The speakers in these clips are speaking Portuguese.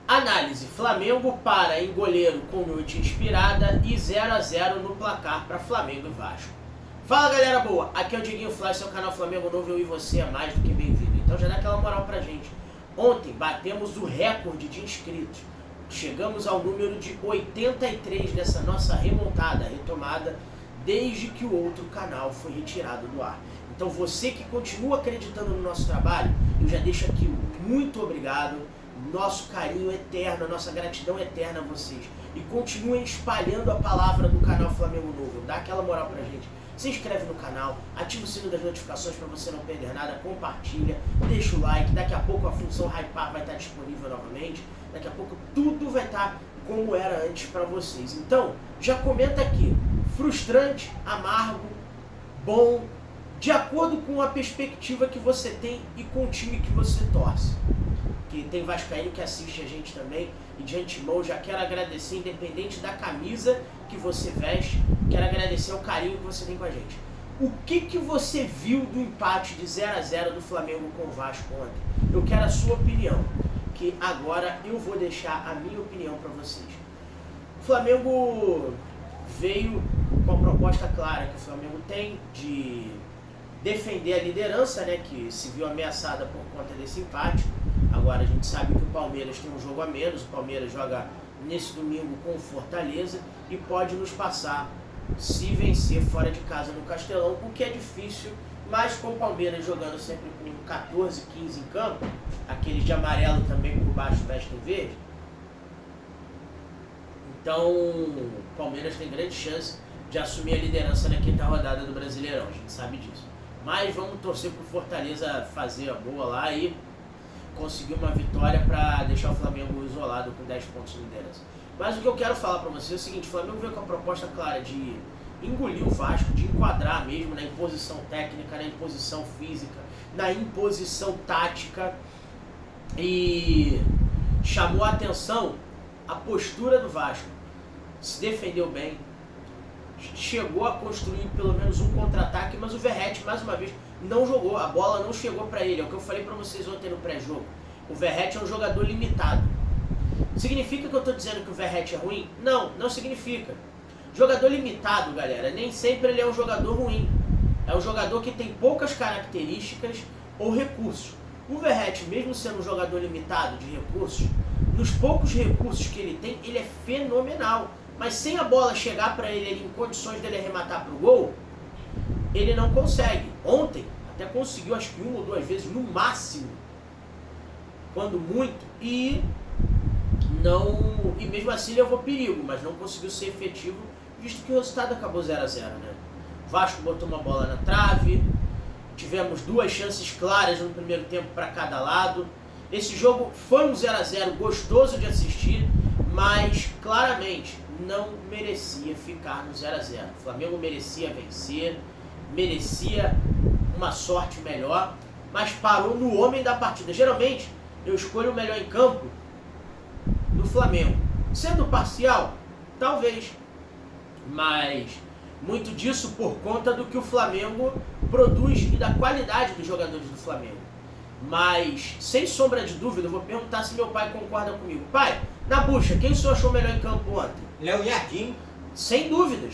Análise: Flamengo para em goleiro com noite inspirada e 0x0 no placar para Flamengo e Vasco. Fala galera boa, aqui é o Dieguinho Flash, seu canal Flamengo Novo, eu e você é mais do que bem-vindo. Então já dá aquela moral pra gente. Ontem batemos o recorde de inscritos. Chegamos ao número de 83 nessa nossa remontada, retomada, desde que o outro canal foi retirado do ar. Então você que continua acreditando no nosso trabalho, eu já deixo aqui muito obrigado, nosso carinho eterno, nossa gratidão eterna a vocês. E continuem espalhando a palavra do canal Flamengo Novo, dá aquela moral pra gente. Se inscreve no canal, ativa o sino das notificações para você não perder nada, compartilha, deixa o like, daqui a pouco a função Hypar vai estar disponível novamente, daqui a pouco tudo vai estar como era antes para vocês. Então, já comenta aqui, frustrante, amargo, bom, de acordo com a perspectiva que você tem e com o time que você torce. Que tem vascaíno que assiste a gente também, e de antemão já quero agradecer, independente da camisa que você veste, quero agradecer o carinho que você tem com a gente. O que você viu do empate de 0x0 do Flamengo com o Vasco ontem? Eu quero a sua opinião, que agora eu vou deixar a minha opinião para vocês. O Flamengo veio com a proposta clara que o Flamengo tem de defender a liderança, né, que se viu ameaçada por conta desse empate. Agora a gente sabe que o Palmeiras tem um jogo a menos, o Palmeiras joga nesse domingo com o Fortaleza e pode nos passar se vencer fora de casa no Castelão, o que é difícil, mas com o Palmeiras jogando sempre com 14, 15 em campo, aqueles de amarelo também por baixo vestem verde, então o Palmeiras tem grande chance de assumir a liderança na quinta rodada do Brasileirão, a gente sabe disso. Mas vamos torcer para o Fortaleza fazer a boa lá e conseguir uma vitória para deixar o Flamengo isolado com 10 pontos de liderança. Mas o que eu quero falar para você é o seguinte: o Flamengo veio com a proposta clara de engolir o Vasco, de enquadrar mesmo na imposição técnica, na imposição física, na imposição tática, e chamou a atenção a postura do Vasco. Se defendeu bem, chegou a construir pelo menos um contra-ataque, mas o Verratti, mais uma vez, não jogou, a bola não chegou para ele. É o que eu falei para vocês ontem no pré-jogo. O Verratti é um jogador limitado. Significa que eu estou dizendo que o Verratti é ruim? Não, não significa. Jogador limitado, galera, nem sempre ele é um jogador ruim. É um jogador que tem poucas características ou recursos. O Verratti, mesmo sendo um jogador limitado de recursos, nos poucos recursos que ele tem, ele é fenomenal. Mas sem a bola chegar para ele em condições dele arrematar para o gol, ele não consegue. Ontem até conseguiu, acho que uma ou duas vezes no máximo, quando muito, e mesmo assim levou perigo, mas não conseguiu ser efetivo, visto que o resultado acabou 0x0, né? O Vasco botou uma bola na trave, tivemos duas chances claras no primeiro tempo para cada lado. Esse jogo foi um 0x0 gostoso de assistir, mas claramente não merecia ficar no 0x0. O Flamengo merecia vencer, merecia uma sorte melhor, mas parou no homem da partida. Geralmente eu escolho o melhor em campo do Flamengo. Sendo parcial, talvez, mas muito disso por conta do que o Flamengo produz e da qualidade dos jogadores do Flamengo. Mas, sem sombra de dúvida, eu vou perguntar se meu pai concorda comigo. Pai, na bucha, quem o senhor achou melhor em campo ontem? Léo Jardim. Sem dúvidas.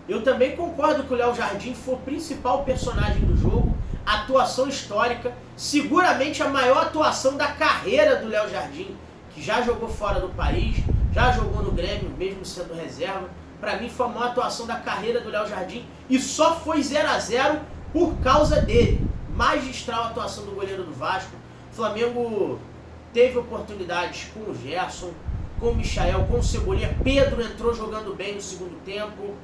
Eu também concordo que o Léo Jardim foi o principal personagem do jogo, atuação histórica, seguramente a maior atuação da carreira do Léo Jardim, que já jogou fora do país, já jogou no Grêmio, mesmo sendo reserva. Para mim foi a maior atuação da carreira do Léo Jardim e só foi 0x0 por causa dele. Magistral a atuação do goleiro do Vasco. O Flamengo teve oportunidades com o Gerson, com o Michael, com o Cebolinha. Pedro entrou jogando bem no segundo tempo.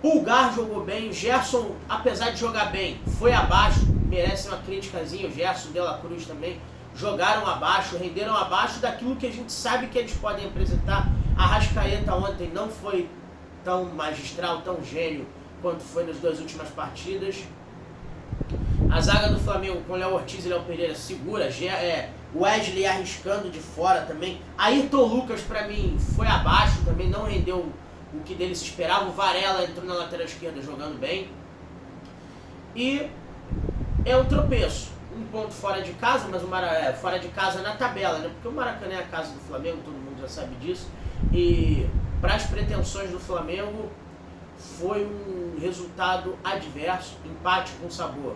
Pulgar jogou bem. O Gerson, apesar de jogar bem, foi abaixo. Merece uma criticazinha. O Gerson, De La Cruz também jogaram abaixo, renderam abaixo daquilo que a gente sabe que eles podem apresentar. A Arrascaeta ontem não foi tão magistral, tão gênio quanto foi nas duas últimas partidas. A zaga do Flamengo com Léo Ortiz e Léo Pereira segura, Wesley arriscando de fora também. Ayrton Lucas para mim foi abaixo, também não rendeu o que dele se esperava. O Varela entrou na lateral esquerda jogando bem. E é um tropeço. um ponto fora de casa, mas fora de casa na tabela, né? Porque o Maracanã é a casa do Flamengo, todo mundo já sabe disso. E para as pretensões do Flamengo, foi um resultado adverso, empate com sabor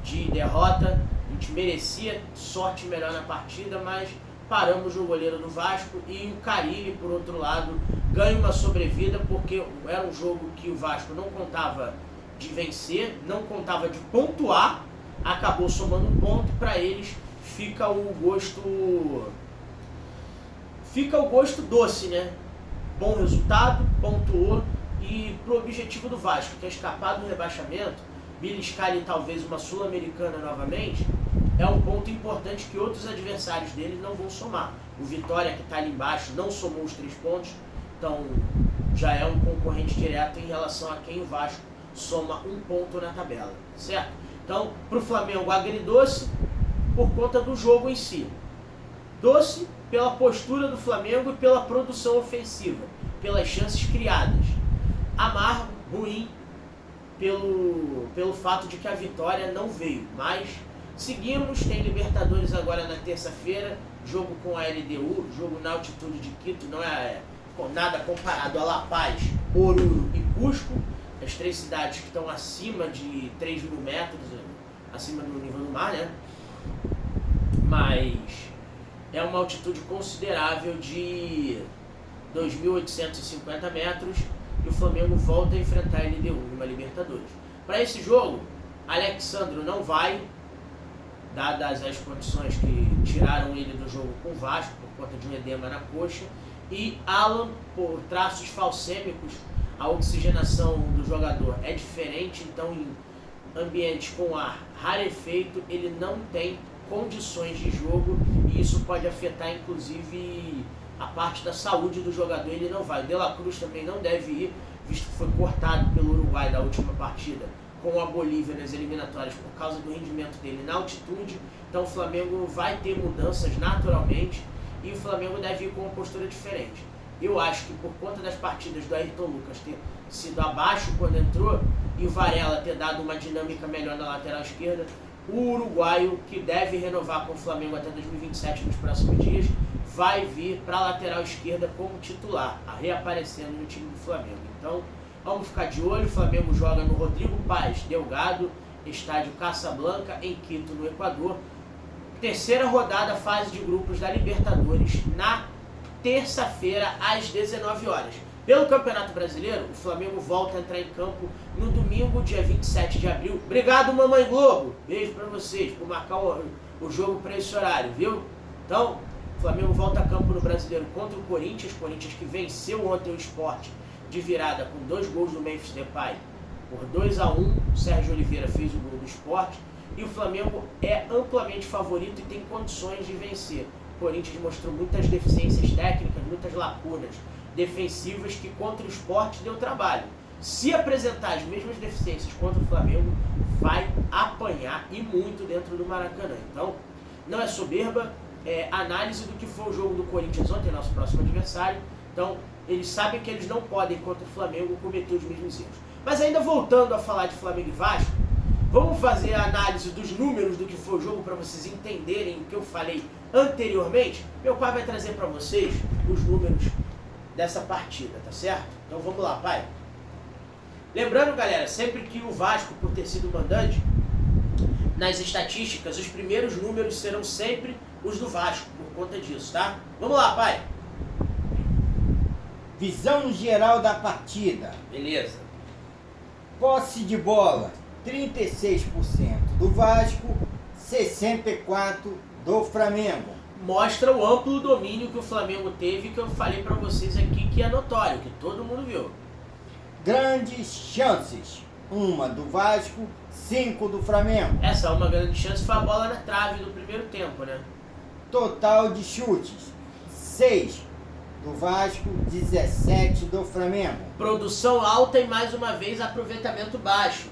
de derrota. A gente merecia sorte melhor na partida, mas paramos no goleiro do Vasco, e o Carille, por outro lado, ganha uma sobrevida, porque era um jogo que o Vasco não contava de vencer, não contava de pontuar, acabou somando um ponto. Para eles fica o gosto doce, né? Bom resultado, pontuou, e pro objetivo do Vasco, que é escapar do rebaixamento, beliscar ali talvez uma Sul-Americana novamente, é um ponto importante que outros adversários deles não vão somar. O Vitória, que está ali embaixo, não somou os 3 pontos, então já é um concorrente direto em relação a quem o Vasco soma 1 ponto na tabela, certo? Então, para o Flamengo, agridoce por conta do jogo em si. Doce pela postura do Flamengo e pela produção ofensiva, pelas chances criadas. Amargo, ruim, pelo fato de que a vitória não veio. Mas seguimos, tem Libertadores agora na terça-feira, jogo com a LDU, jogo na altitude de Quito, não é nada comparado a La Paz, Oruro e Cusco, as 3 cidades que estão acima de 3.000 metros, acima do nível do mar, né? Mas é uma altitude considerável de 2.850 metros, e o Flamengo volta a enfrentar a LDU numa Libertadores. Para esse jogo, Alexandro não vai, dadas as condições que tiraram ele do jogo com o Vasco, por conta de um edema na coxa, e Alan, por traços falcêmicos, a oxigenação do jogador é diferente, então em ambientes com ar rarefeito ele não tem condições de jogo, e isso pode afetar inclusive a parte da saúde do jogador. Ele não vai. De La Cruz também não deve ir, visto que foi cortado pelo Uruguai da última partida com a Bolívia nas eliminatórias por causa do rendimento dele na altitude. Então o Flamengo vai ter mudanças naturalmente, e o Flamengo deve ir com uma postura diferente. Eu acho que por conta das partidas do Ayrton Lucas ter sido abaixo quando entrou, e o Varela ter dado uma dinâmica melhor na lateral esquerda, o uruguaio, que deve renovar com o Flamengo até 2027 nos próximos dias, vai vir para a lateral esquerda como titular, reaparecendo no time do Flamengo. Então, vamos ficar de olho. O Flamengo joga no Rodrigo Paz Delgado, estádio Casablanca, em Quito, no Equador. Terceira rodada, fase de grupos da Libertadores, na terça-feira, às 19 horas. Pelo Campeonato Brasileiro, o Flamengo volta a entrar em campo no domingo, dia 27 de abril. Obrigado, Mamãe Globo! Beijo para vocês, por marcar o jogo para esse horário, viu? Então, o Flamengo volta a campo no Brasileiro contra o Corinthians que venceu ontem o Sport de virada com 2 gols do Memphis Depay por 2-1. O Sérgio Oliveira fez o gol do Sport, e o Flamengo é amplamente favorito e tem condições de vencer. O Corinthians mostrou muitas deficiências técnicas, muitas lacunas defensivas, que contra o Sport deu trabalho. Se apresentar as mesmas deficiências contra o Flamengo, vai apanhar, e muito, dentro do Maracanã. Então, não é soberba, é análise do que foi o jogo do Corinthians ontem, nosso próximo adversário. Então, eles sabem que eles não podem, contra o Flamengo, cometer os mesmos erros. Mas ainda voltando a falar de Flamengo e Vasco, vamos fazer a análise dos números do que foi o jogo para vocês entenderem o que eu falei anteriormente. Meu pai vai trazer para vocês os números dessa partida, tá certo? Então vamos lá, pai. Lembrando, galera, sempre que o Vasco, por ter sido mandante, nas estatísticas, os primeiros números serão sempre os do Vasco, por conta disso, tá? Vamos lá, pai. Visão geral da partida. Beleza. Posse de bola, 36% do Vasco, 64% do Flamengo. Mostra o amplo domínio que o Flamengo teve, que eu falei pra vocês aqui, que é notório, que todo mundo viu. Grandes chances, 1 do Vasco, 5 do Flamengo. Essa uma grande chance foi a bola na trave do primeiro tempo, né? Total de chutes, 6 do Vasco, 17 do Flamengo. Produção alta e, mais uma vez, aproveitamento baixo.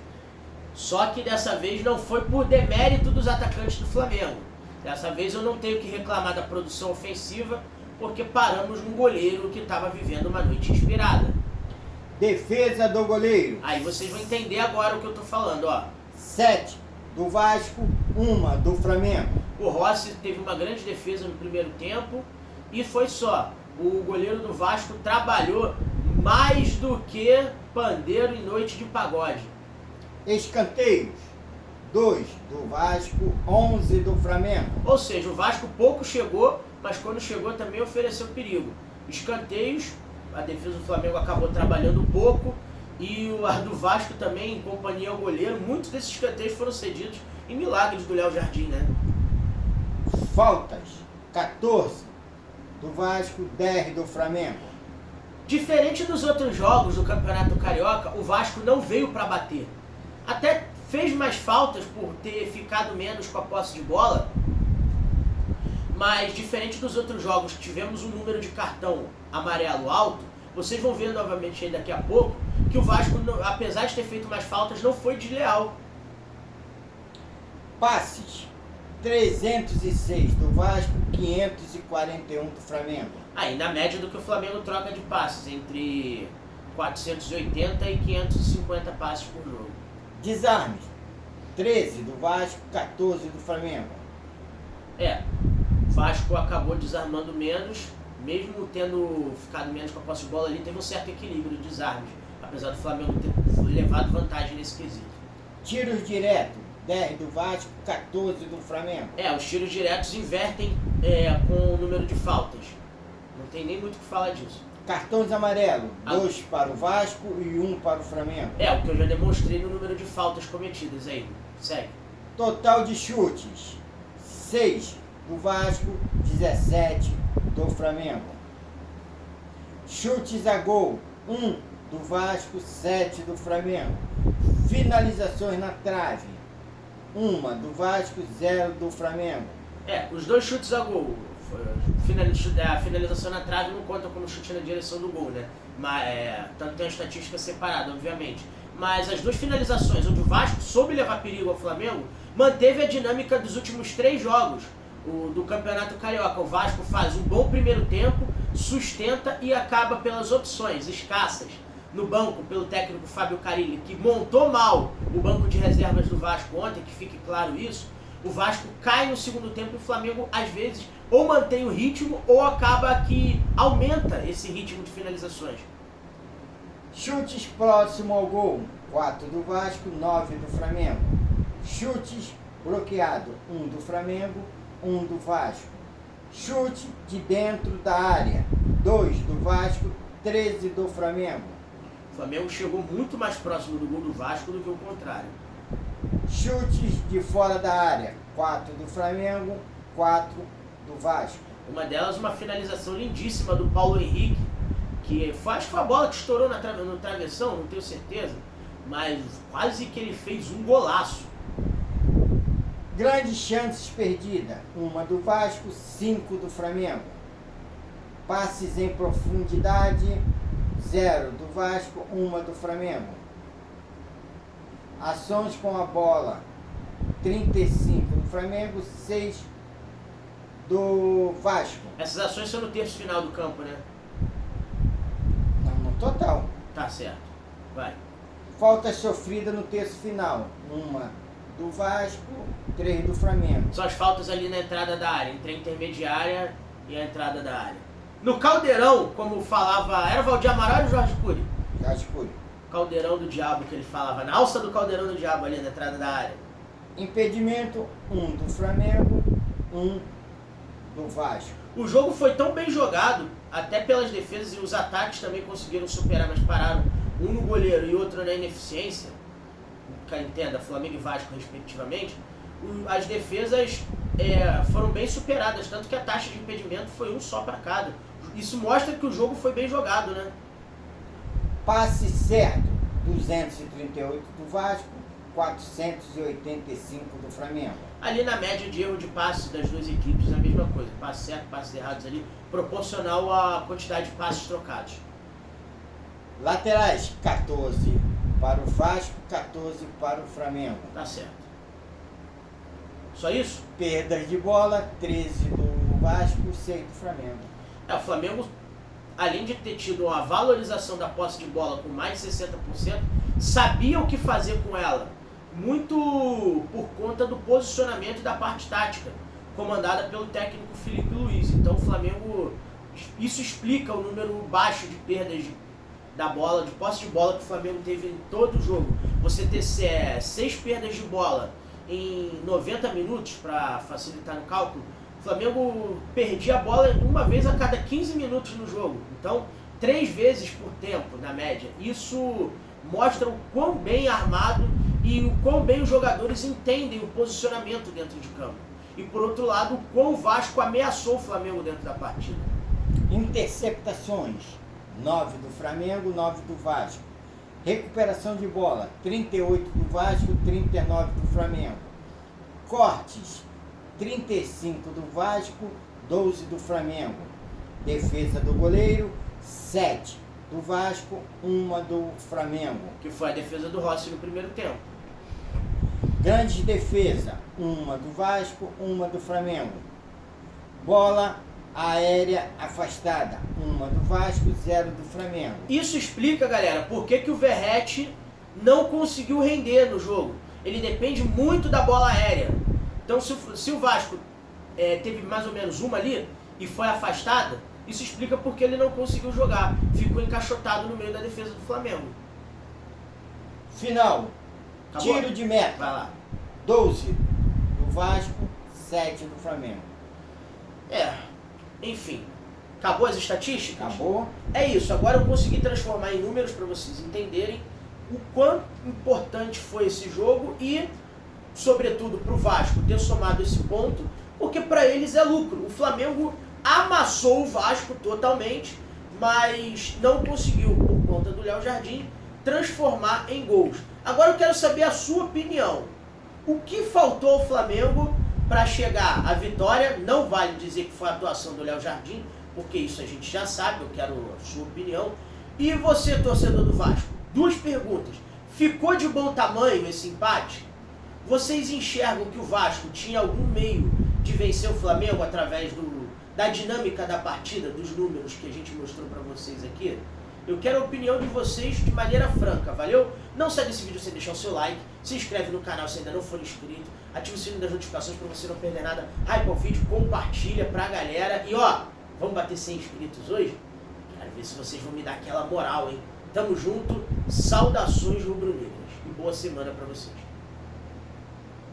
Só que dessa vez não foi por demérito dos atacantes do Flamengo. Dessa vez eu não tenho que reclamar da produção ofensiva, porque paramos num goleiro que estava vivendo uma noite inspirada. Defesa do goleiro. Aí vocês vão entender agora o que eu tô falando, ó. 7 do Vasco, 1 do Flamengo. O Rossi teve uma grande defesa no primeiro tempo e foi só. O goleiro do Vasco trabalhou mais do que pandeiro em noite de pagode. Escanteios, 2 do Vasco, 11 do Flamengo. Ou seja, o Vasco pouco chegou, mas quando chegou também ofereceu perigo. Escanteios, a defesa do Flamengo acabou trabalhando pouco e a do Vasco também, em companhia ao goleiro, muitos desses escanteios foram cedidos em milagres do Léo Jardim, né? Faltas, 14 do Vasco, 10 do Flamengo. Diferente dos outros jogos do Campeonato Carioca, o Vasco não veio para bater. Até fez mais faltas por ter ficado menos com a posse de bola, mas diferente dos outros jogos que tivemos um número de cartão amarelo alto, vocês vão ver novamente aí daqui a pouco que o Vasco, apesar de ter feito mais faltas, não foi desleal. Passes, 306 do Vasco, 541 do Flamengo. Aí, na média do que o Flamengo troca de passes, entre 480 e 550 passes por jogo. Desarmes, 13 do Vasco, 14 do Flamengo. O Vasco acabou desarmando menos, mesmo tendo ficado menos com a posse de bola ali, teve um certo equilíbrio de desarmes, apesar do Flamengo ter levado vantagem nesse quesito. Tiros diretos, 10 do Vasco, 14 do Flamengo. Os tiros diretos invertem com o número de faltas. Não tem nem muito o que falar disso. Cartões amarelos, 2 para o Vasco e 1 para o Flamengo. O que eu já demonstrei no número de faltas cometidas aí. Segue. Total de chutes, 6 do Vasco, 17 do Flamengo. Chutes a gol, 1 do Vasco, 7 do Flamengo. Finalizações na trave, 1 do Vasco, 0 do Flamengo. Os dois chutes a gol. A finalização na trave não conta como chute na direção do gol, né? Mas, tanto tem uma estatística separada, obviamente. Mas as duas finalizações, onde o Vasco soube levar perigo ao Flamengo, manteve a dinâmica dos últimos 3 jogos do Campeonato Carioca. O Vasco faz um bom primeiro tempo, sustenta e acaba pelas opções escassas no banco, pelo técnico Fábio Carilli, que montou mal o banco de reservas do Vasco ontem, que fique claro isso. O Vasco cai no segundo tempo e o Flamengo, às vezes, ou mantém o ritmo ou acaba que aumenta esse ritmo de finalizações. Chutes próximo ao gol, 4 do Vasco, 9 do Flamengo. Chutes bloqueado, 1 do Flamengo, 1 do Vasco. Chute de dentro da área, 2 do Vasco, 13 do Flamengo. O Flamengo chegou muito mais próximo do gol do Vasco do que o contrário. Chutes de fora da área, 4 do Flamengo, 4 do Vasco. Uma delas, uma finalização lindíssima do Paulo Henrique, que acho que foi a bola que estourou no travessão, não tenho certeza, mas quase que ele fez um golaço. Grandes chances perdidas, 1 do Vasco, 5 do Flamengo. Passes em profundidade, 0 do Vasco, 1 do Flamengo. Ações com a bola, 35 do Flamengo, 6 do Vasco. Essas ações são no terço final do campo, né? Não, no total. Tá certo. Vai. Falta sofrida no terço final, 1 do Vasco, 3 do Flamengo. São as faltas ali na entrada da área, entre a intermediária e a entrada da área. No Caldeirão, como falava, era o Valdir Amaral ou o Jorge Cury? Jorge Cury. Caldeirão do Diabo, que ele falava, na alça do Caldeirão do Diabo ali na entrada da área. Impedimento, 1 do Flamengo, 1 do Vasco. O jogo foi tão bem jogado, até pelas defesas, e os ataques também conseguiram superar, mas pararam um no goleiro e outro na ineficiência, entenda, Flamengo e Vasco respectivamente. As defesas foram bem superadas, tanto que a taxa de impedimento foi 1 só para cada. Isso mostra que o jogo foi bem jogado, né? Passe certo, 238 do Vasco, 485 do Flamengo. Ali na média de erro de passes das duas equipes, a mesma coisa. Passe certo, passes errados ali, proporcional à quantidade de passes trocados. Laterais, 14 para o Vasco, 14 para o Flamengo. Tá certo. Só isso? Perdas de bola, 13 do Vasco, 6 do Flamengo. O Flamengo, além de ter tido uma valorização da posse de bola com mais de 60%, sabia o que fazer com ela. muito por conta do posicionamento da parte tática, comandada pelo técnico Felipe Luiz. Então o Flamengo, isso explica o número baixo de perdas da bola, de posse de bola que o Flamengo teve em todo o jogo. Você ter 6 perdas de bola em 90 minutos, para facilitar no cálculo, o Flamengo perdia a bola uma vez a cada 15 minutos no jogo. Então, 3 vezes por tempo, na média. Isso mostra o quão bem armado e o quão bem os jogadores entendem o posicionamento dentro de campo. E, por outro lado, o quão o Vasco ameaçou o Flamengo dentro da partida. Interceptações, 9 do Flamengo, 9 do Vasco. Recuperação de bola, 38 do Vasco, 39 do Flamengo. Cortes, 35 do Vasco, 12 do Flamengo. Defesa do goleiro, 7 do Vasco, 1 do Flamengo. Que foi a defesa do Rossi no primeiro tempo. Grande defesa, 1 do Vasco, 1 do Flamengo. Bola aérea afastada, 1 do Vasco, 0 do Flamengo. Isso explica, galera, por que o Verratti não conseguiu render no jogo. Ele depende muito da bola aérea. Então, se o Vasco teve mais ou menos uma ali e foi afastada, isso explica porque ele não conseguiu jogar. Ficou encaixotado no meio da defesa do Flamengo. Final. Acabou? Tiro de meta. Vai lá. 12 do Vasco, 7 do Flamengo. Enfim. Acabou as estatísticas? Acabou. É isso. Agora eu consegui transformar em números para vocês entenderem o quão importante foi esse jogo e, sobretudo, para o Vasco ter somado esse ponto, porque para eles é lucro. O Flamengo amassou o Vasco totalmente, mas não conseguiu, por conta do Léo Jardim, transformar em gols. Agora eu quero saber a sua opinião. O que faltou ao Flamengo para chegar à vitória? Não vale dizer que foi a atuação do Léo Jardim, porque isso a gente já sabe, eu quero a sua opinião. E você, torcedor do Vasco? 2 perguntas. Ficou de bom tamanho esse empate? Vocês enxergam que o Vasco tinha algum meio de vencer o Flamengo através da dinâmica da partida, dos números que a gente mostrou para vocês aqui? Eu quero a opinião de vocês de maneira franca, valeu? Não sai desse vídeo sem deixar o seu like, se inscreve no canal se ainda não for inscrito, ativa o sininho das notificações para você não perder nada, hype o vídeo, compartilha pra galera e ó, vamos bater 100 inscritos hoje? Quero ver se vocês vão me dar aquela moral, hein? Tamo junto, saudações rubro-negras e boa semana pra vocês.